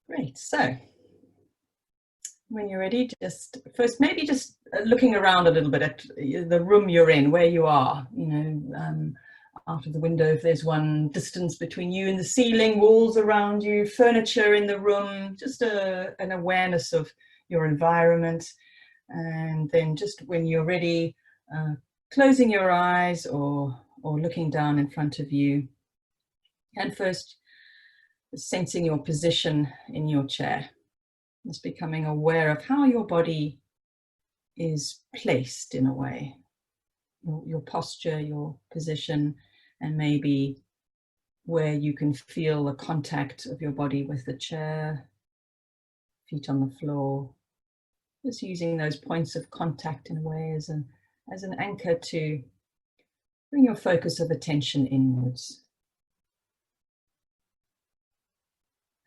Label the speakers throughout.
Speaker 1: Great. So when you're ready, just first maybe just looking around a little bit at the room you're in, where you are, out of the window, if there's one, distance between you and the ceiling, walls around you, furniture in the room, just an awareness of your environment. And then just when you're ready, closing your eyes or looking down in front of you. And first, sensing your position in your chair. Just becoming aware of how your body is placed in a way, your posture, your position, and maybe where you can feel the contact of your body with the chair, feet on the floor. Just using those points of contact in a way as an anchor to bring your focus of attention inwards.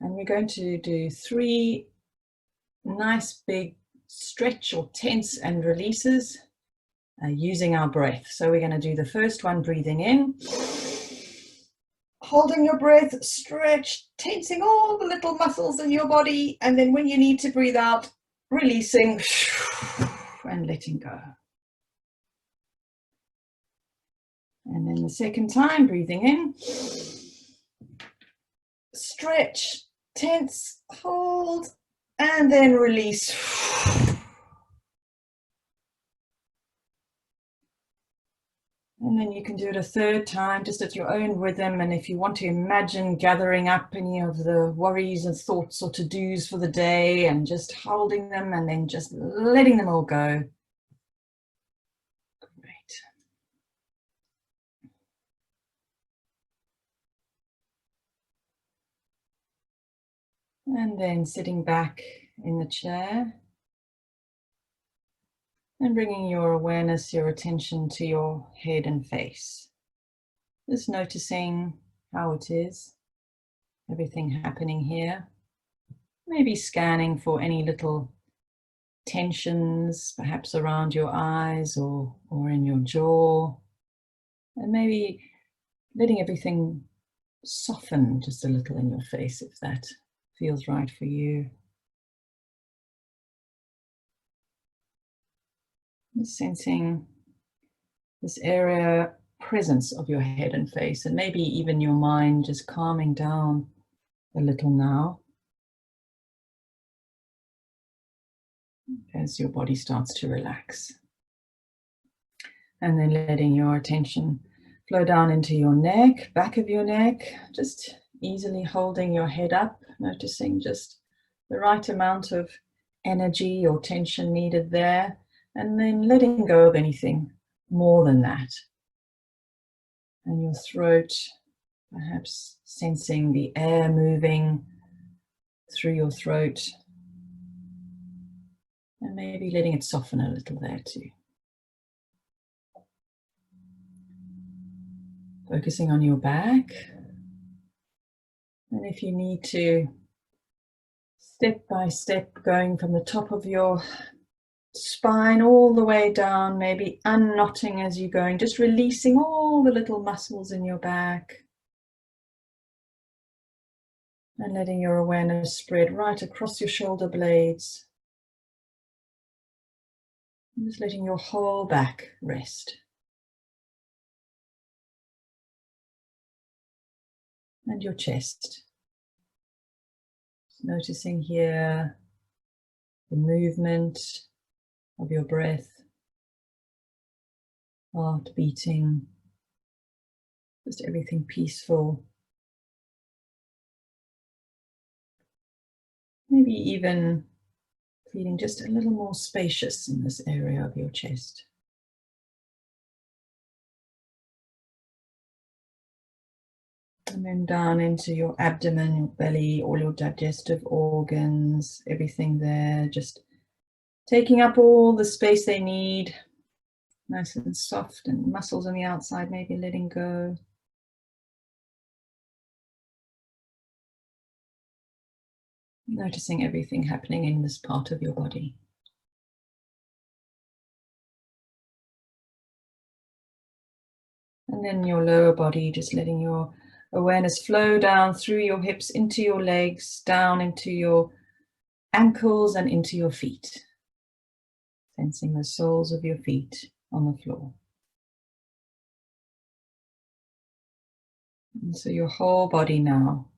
Speaker 1: And we're going to do 3 nice big stretch or tense and releases using our breath. So we're going to do the first one, breathing in, holding your breath, stretch, tensing all the little muscles in your body, and then when you need to breathe out, releasing and letting go. And then the second time, breathing in, stretch, tense, hold, and then release. And then you can do it a third time, just at your own rhythm. And if you want to imagine gathering up any of the worries and thoughts or to-dos for the day and just holding them and then just letting them all go. Great. And then sitting back in the chair and bringing your awareness, your attention to your head and face. Just noticing how it is, everything happening here. Maybe scanning for any little tensions, perhaps around your eyes or in your jaw. And maybe letting everything soften just a little in your face if that feels right for you. Just sensing this area, presence of your head and face, and maybe even your mind just calming down a little now as your body starts to relax. And then letting your attention flow down into your neck, back of your neck, just easily holding your head up, noticing just the right amount of energy or tension needed there, and then letting go of anything more than that. And your throat, perhaps sensing the air moving through your throat, and maybe letting it soften a little there too. Focusing on your back, and if you need to, step by step, going from the top of your spine all the way down, maybe unknotting as you're going, just releasing all the little muscles in your back and letting your awareness spread right across your shoulder blades. And just letting your whole back rest. And your chest. Just noticing here the movement of your breath, heart beating, just everything peaceful. Maybe even feeling just a little more spacious in this area of your chest. And then down into your abdomen, your belly, all your digestive organs, everything there, just taking up all the space they need, nice and soft, and muscles on the outside, maybe letting go. Noticing everything happening in this part of your body. And then your lower body, just letting your Awareness flow down through your hips, into your legs, down into your ankles and into your feet. Sensing the soles of your feet on the floor. And so your whole body now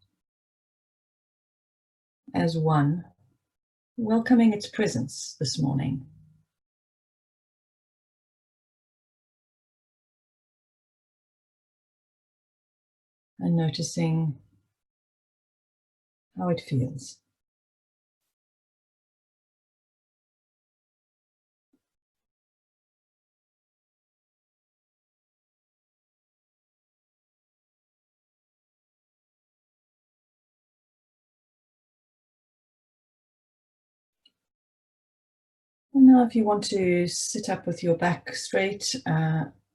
Speaker 1: as one, welcoming its presence this morning. And noticing how it feels. And now if you want to sit up with your back straight,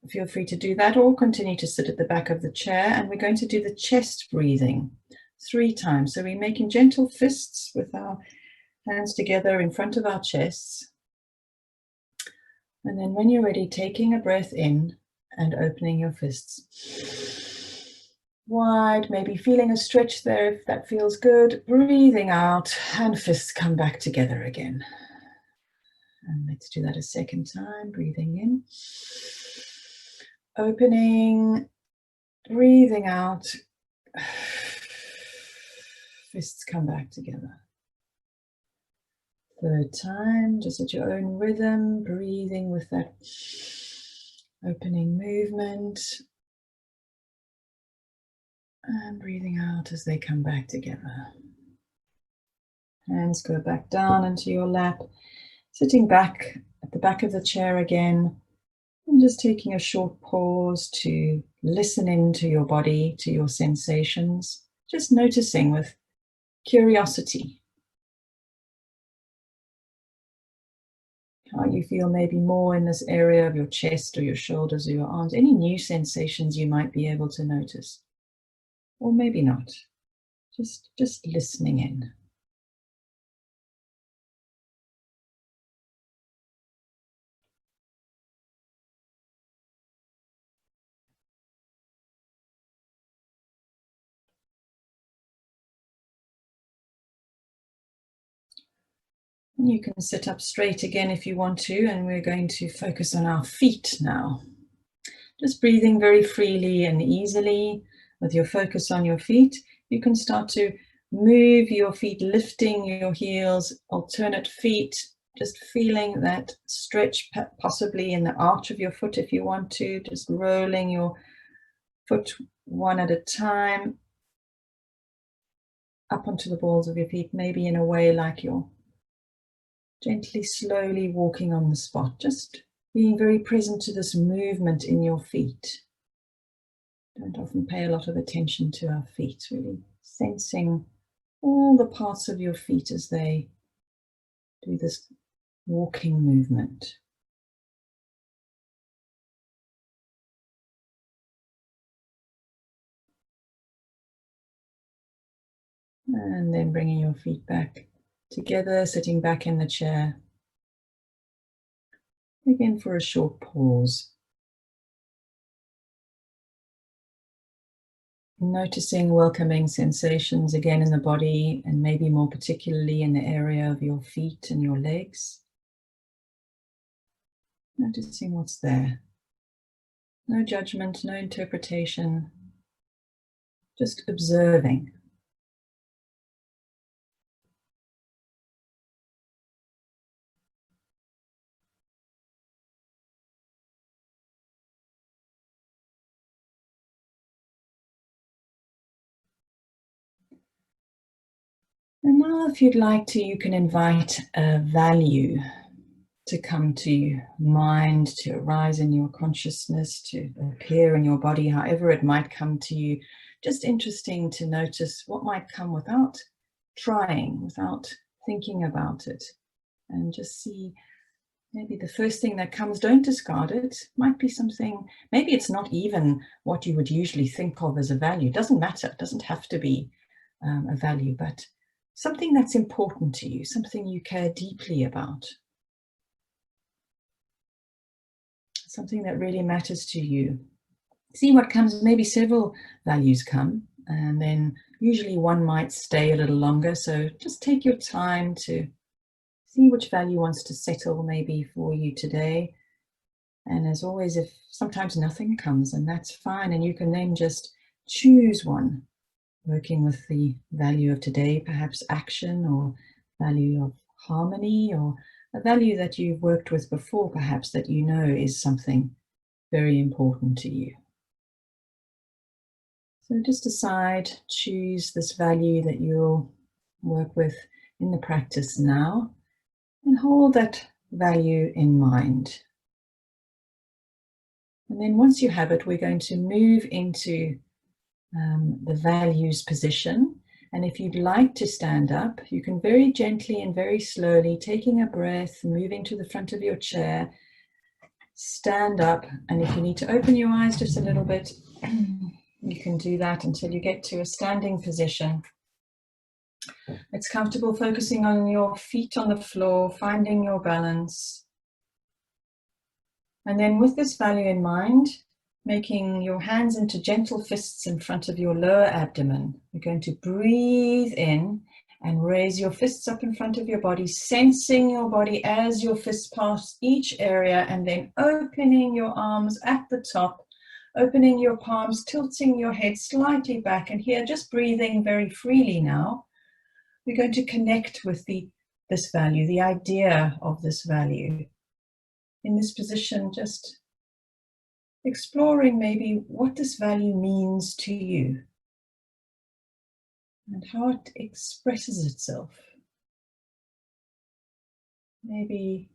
Speaker 1: feel free to do that, or continue to sit at the back of the chair. And we're going to do the chest breathing 3 times. So we're making gentle fists with our hands together in front of our chests. And then when you're ready, taking a breath in and opening your fists wide, maybe feeling a stretch there if that feels good. Breathing out and fists come back together again. And let's do that a second time. Breathing in, opening, breathing out, fists come back together. 3rd time, just at your own rhythm, breathing with that opening movement and breathing out as they come back together. Hands go back down into your lap, sitting back at the back of the chair again, and just taking a short pause to listen into your body, to your sensations, just noticing with curiosity how you feel maybe more in this area of your chest or your shoulders or your arms, any new sensations you might be able to notice, or maybe not, just listening in. And you can sit up straight again if you want to, and we're going to focus on our feet now. Just breathing very freely and easily with your focus on your feet. You can start to move your feet, lifting your heels, alternate feet, just feeling that stretch possibly in the arch of your foot if you want to, just rolling your foot one at a time up onto the balls of your feet, maybe in a way like you're gently, slowly walking on the spot, just being very present to this movement in your feet. Don't often pay a lot of attention to our feet, really sensing all the parts of your feet as they do this walking movement. And then bringing your feet back together, sitting back in the chair. Again for a short pause. Noticing welcoming sensations again in the body, and maybe more particularly in the area of your feet and your legs. Noticing what's there. No judgment, no interpretation, just observing. And now if you'd like to, you can invite a value to come to mind, to arise in your consciousness, to appear in your body, however it might come to you. Just interesting to notice what might come without trying, without thinking about it, and just see maybe the first thing that comes. Don't discard it. Might be something, maybe it's not even what you would usually think of as a value. Doesn't matter, it doesn't have to be a value, but something that's important to you, something you care deeply about. Something that really matters to you. See what comes. Maybe several values come. And then usually one might stay a little longer. So just take your time to see which value wants to settle maybe for you today. And as always, if sometimes nothing comes, and that's fine, and you can then just choose one, working with the value of today, perhaps action or value of harmony, or a value that you've worked with before, perhaps that you know is something very important to you. So just decide, choose this value that you'll work with in the practice now, and hold that value in mind. And then once you have it, we're going to move into the values position. And if you'd like to stand up, you can very gently and very slowly, taking a breath, moving to the front of your chair, stand up. And if you need to open your eyes just a little bit, you can do that until you get to a standing position. It's comfortable, focusing on your feet on the floor, finding your balance. And then with this value in mind, making your hands into gentle fists in front of your lower abdomen. You're going to breathe in and raise your fists up in front of your body, sensing your body as your fists pass each area, and then opening your arms at the top, opening your palms, tilting your head slightly back. And here, just breathing very freely now, we're going to connect with this value, the idea of this value. In this position, just exploring maybe what this value means to you and how it expresses itself. Maybe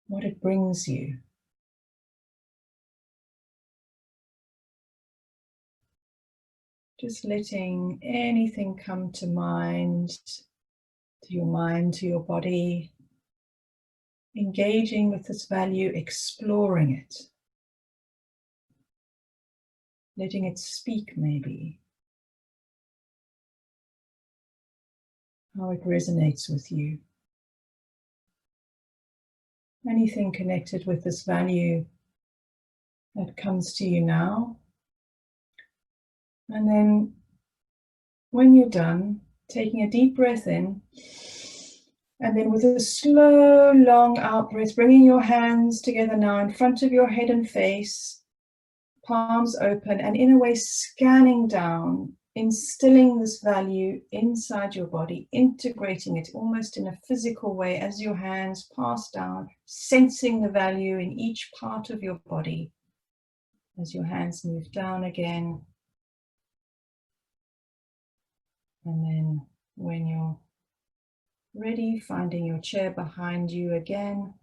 Speaker 1: what it brings you. Just letting anything come to mind, to your body, engaging with this value, exploring it, letting it speak maybe, how it resonates with you. Anything connected with this value that comes to you now. And then when you're done, taking a deep breath in, and then with a slow, long out breath, bringing your hands together now in front of your head and face, palms open, and in a way scanning down, instilling this value inside your body, integrating it almost in a physical way as your hands pass down, sensing the value in each part of your body as your hands move down again. And then when you're ready, finding your chair behind you again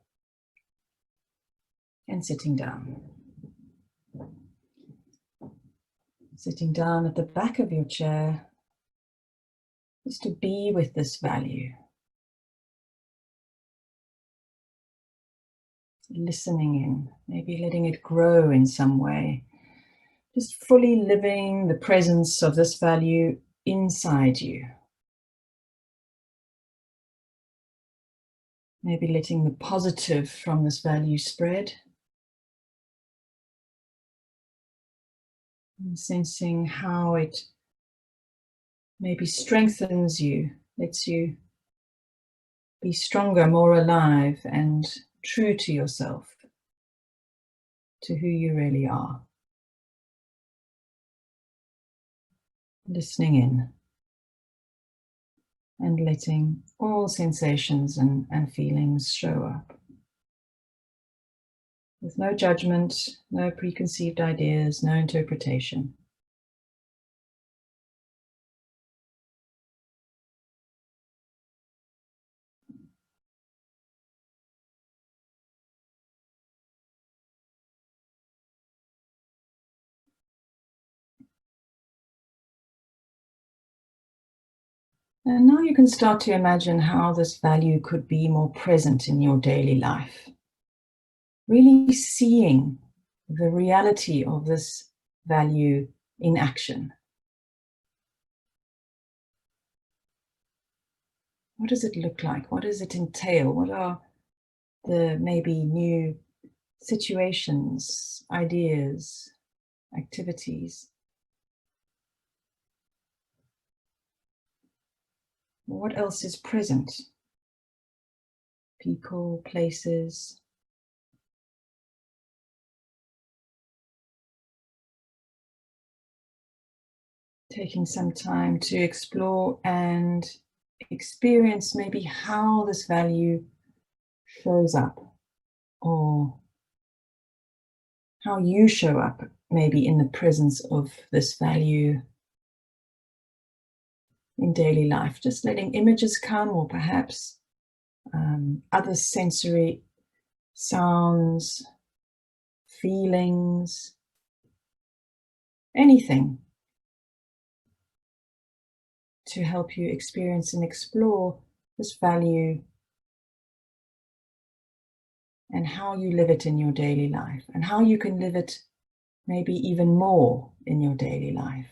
Speaker 1: and sitting down. Sitting down at the back of your chair is to be with this value. Listening in, maybe letting it grow in some way. Just fully living the presence of this value inside you. Maybe letting the positive from this value spread. And sensing how it maybe strengthens you, lets you be stronger, more alive, and true to yourself, to who you really are. Listening in and letting all sensations and feelings show up. With no judgment, no preconceived ideas, no interpretation. And now you can start to imagine how this value could be more present in your daily life. Really seeing the reality of this value in action. What does it look like? What does it entail? What are the maybe new situations, ideas, activities What else is present? People, places. Taking some time to explore and experience maybe how this value shows up, or how you show up maybe in the presence of this value in daily life. Just letting images come, or perhaps other sensory sounds, feelings, anything to help you experience and explore this value and how you live it in your daily life, and how you can live it maybe even more in your daily life.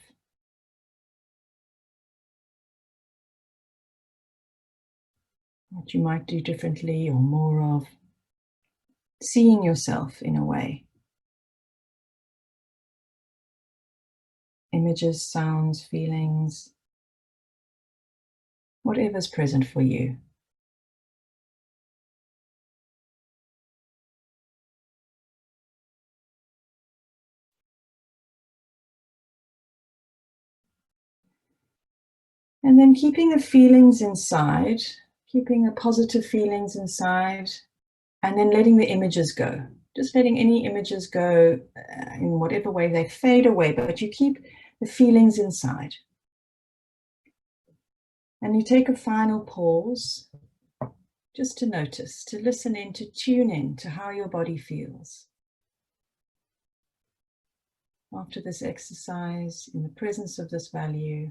Speaker 1: What you might do differently or more of. Seeing yourself in a way. Images, sounds, feelings, whatever's present for you. And then keeping the feelings inside, keeping the positive feelings inside, and then letting the images go. Just letting any images go in whatever way they fade away, but you keep the feelings inside. And you take a final pause just to notice, to listen in, to tune in to how your body feels. After this exercise, in the presence of this value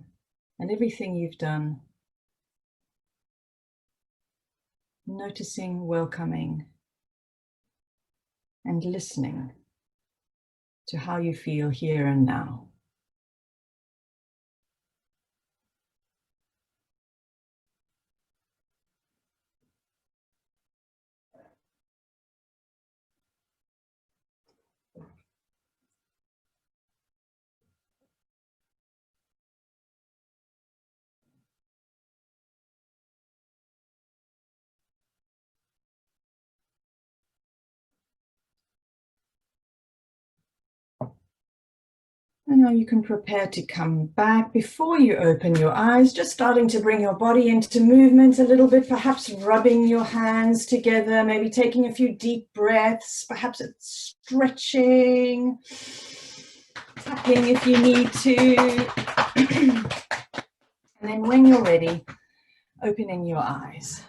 Speaker 1: and everything you've done, noticing, welcoming, and listening to how you feel here and now. And now you can prepare to come back. Before you open your eyes, just starting to bring your body into movement a little bit, perhaps rubbing your hands together, maybe taking a few deep breaths, perhaps it's stretching, tapping if you need to. And then when you're ready, opening your eyes.